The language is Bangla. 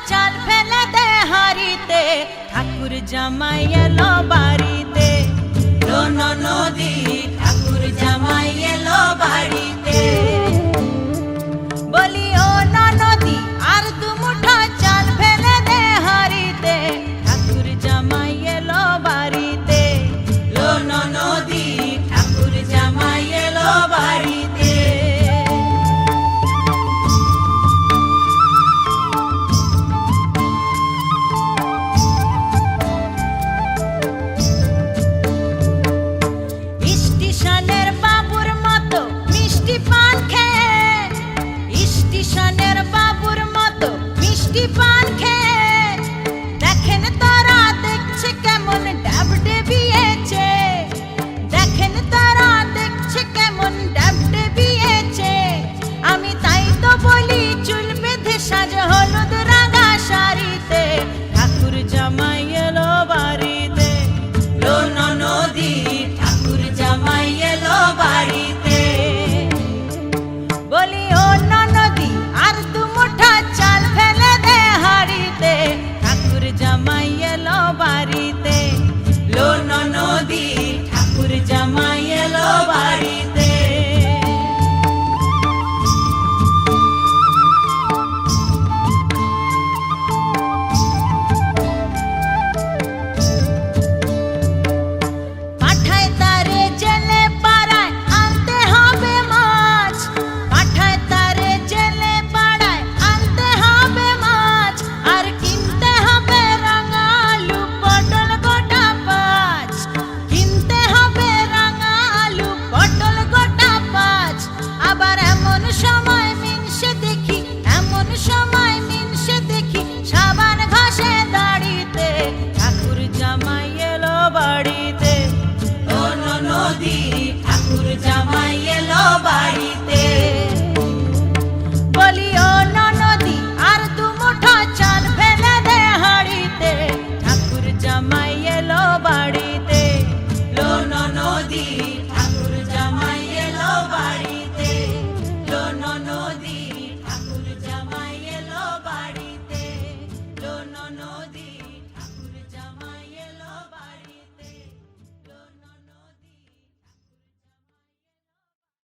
চাল ফেলে দে হাড়িতে, ঠাকুর জামাই এলো বাড়িতে। লো নদী ঠাকুর জামাই এলো বাড়িতে। বলি ও নদী আর দু মুঠো চাল ফেলে দে হাড়িতে, ঠাকুর জামাই এলো বাড়িতে। লো নদী ঠাকুর জামাই এলো বাড়িতে। স্টেশনের বাবুর মতো মিষ্টি পান খেয়ে, স্টেশনের বাবুর মতো মিষ্টি পান খেয়ে, দেখেন তোরা